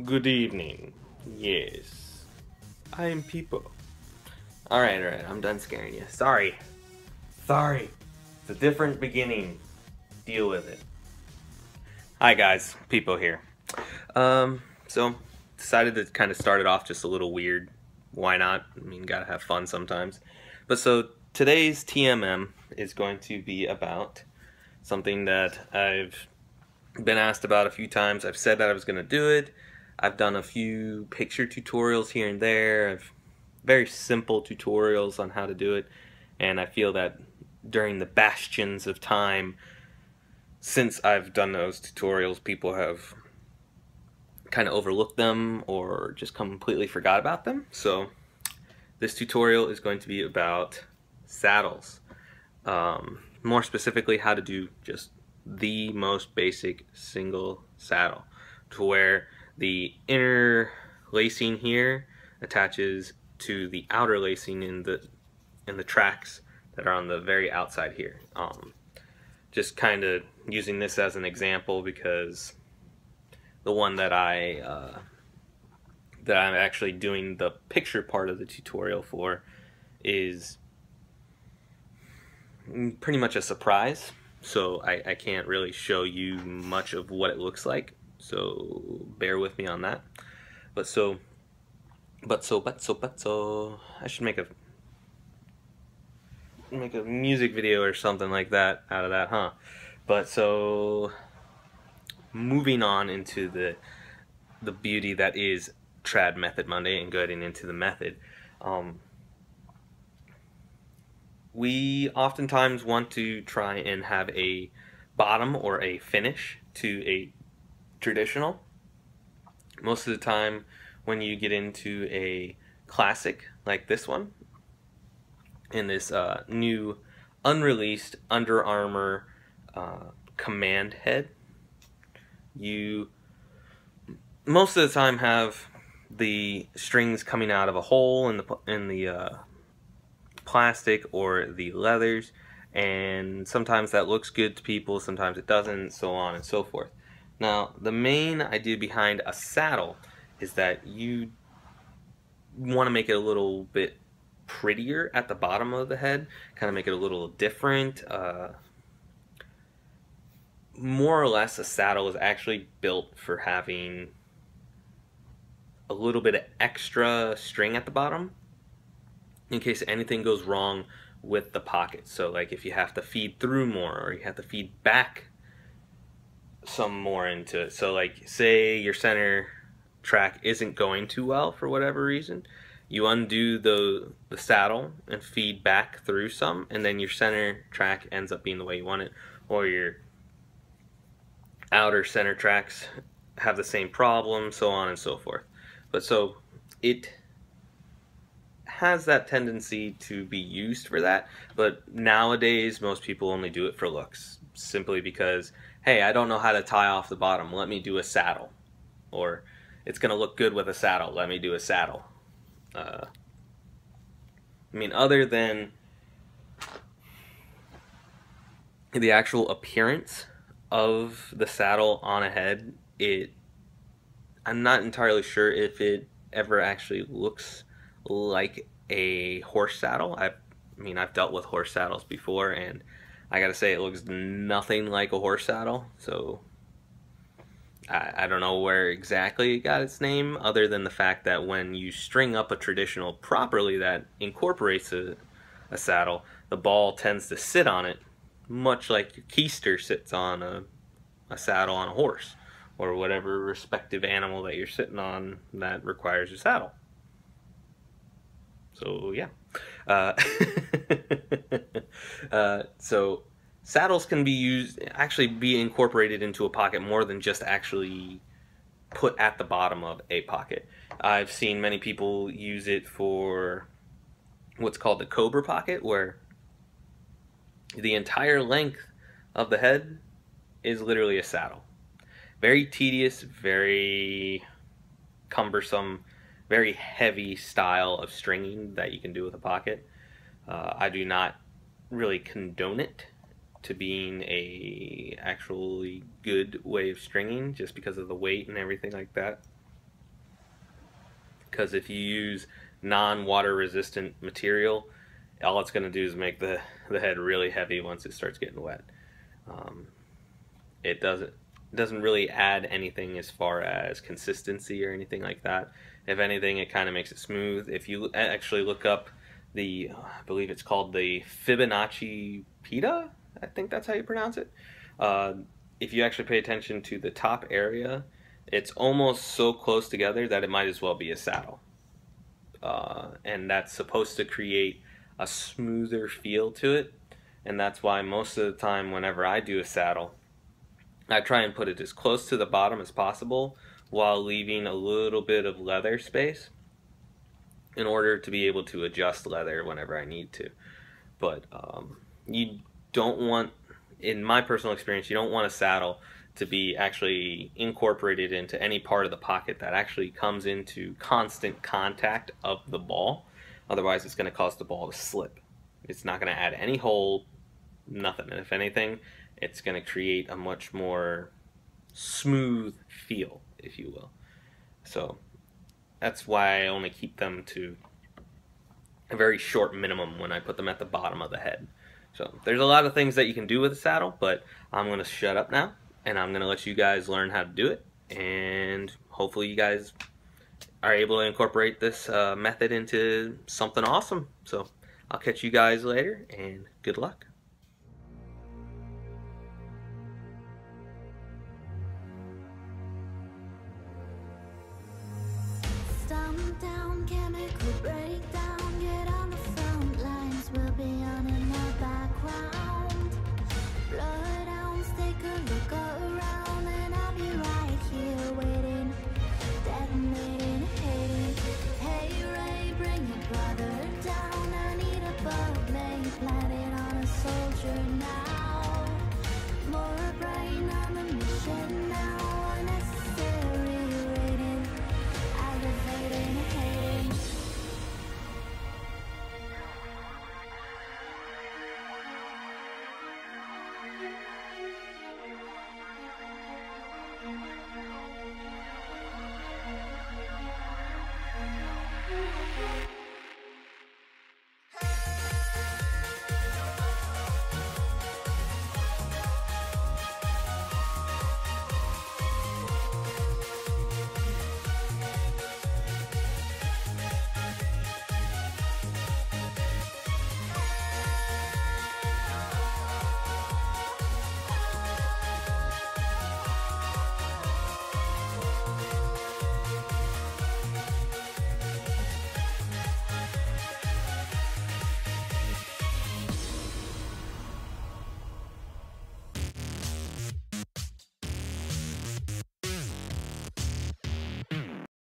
Good evening. Yes, I am people. Alright, I'm done scaring you. Sorry. It's a different beginning. Deal with it. Hi guys, people here. So decided to kind of start it off just a little weird. Why not? I mean, gotta have fun sometimes. But so today's TMM is going to be about something that I've been asked about a few times. I've said that I was gonna do it. I've done a few picture tutorials here and there. I've very simple tutorials on how to do it, and I feel that during the bastions of time since I've done those tutorials, people have kind of overlooked them or just completely forgot about them. So this tutorial is going to be about saddles. More specifically, how to do just the most basic single saddle, to where the inner lacing here attaches to the outer lacing in the tracks that are on the very outside here. Just kind of using this as an example because the one that I'm actually doing the picture part of the tutorial for is pretty much a surprise, so I can't really show you much of what it looks like, so bear with me on that. But I should make a music video or something like that out of that, huh? But so moving on into the beauty that is Trad Method Monday and getting into the method. We oftentimes want to try and have a bottom or a finish to a traditional. Most of the time when you get into a classic like this one, in this new unreleased Under Armour command head, you most of the time have the strings coming out of a hole in the plastic or the leathers, and sometimes that looks good to people, sometimes it doesn't, so on and so forth. Now, the main idea behind a saddle is that you want to make it a little bit prettier at the bottom of the head, kind of make it a little different. More or less, a saddle is actually built for having a little bit of extra string at the bottom in case anything goes wrong with the pocket. So like if you have to feed through more or you have to feed back some more into it. So like say your center track isn't going too well for whatever reason, you undo the saddle and feed back through some, and then your center track ends up being the way you want it, or your outer center tracks have the same problem, so on and so forth. But so it has that tendency to be used for that, but nowadays most people only do it for looks, simply because, hey, I don't know how to tie off the bottom, let me do a saddle, or it's gonna look good with a saddle, let me do a saddle. I mean, other than the actual appearance of the saddle on a head, I'm not entirely sure if it ever actually looks like a horse saddle. I mean, I've dealt with horse saddles before, and I gotta say, it looks nothing like a horse saddle, so I don't know where exactly it got its name, other than the fact that when you string up a traditional properly that incorporates a saddle, the ball tends to sit on it, much like your keister sits on a saddle on a horse, or whatever respective animal that you're sitting on that requires a saddle. So yeah. So saddles can actually be incorporated into a pocket more than just actually put at the bottom of a pocket. I've seen many people use it for what's called the Cobra pocket, where the entire length of the head is literally a saddle. Very tedious, very cumbersome, very heavy style of stringing that you can do with a pocket. I do not really condone it to being a actually good way of stringing, just because of the weight and everything like that. because if you use non-water resistant material, all it's going to do is make the head really heavy once it starts getting wet. Um, it doesn't really add anything as far as consistency or anything like that. If anything, it kind of makes it smooth. If you actually look up I believe it's called the Fibonacci pita, I think that's how you pronounce it. If you actually pay attention to the top area, it's almost so close together that it might as well be a saddle. And that's supposed to create a smoother feel to it. And that's why most of the time whenever I do a saddle, I try and put it as close to the bottom as possible while leaving a little bit of leather space in order to be able to adjust leather whenever I need to. But you don't want, in my personal experience, you don't want a saddle to be actually incorporated into any part of the pocket that actually comes into constant contact of the ball. Otherwise it's going to cause the ball to slip. It's not going to add any hold, nothing. And if anything, it's going to create a much more smooth feel, if you will. So that's why I only keep them to a very short minimum when I put them at the bottom of the head. So there's a lot of things that you can do with a saddle, but I'm going to shut up now and I'm going to let you guys learn how to do it, and hopefully you guys are able to incorporate this method into something awesome. So I'll catch you guys later, and good luck. Down, chemical breakdown, get on the front lines, we'll be on in the background. Bloodhounds take a look.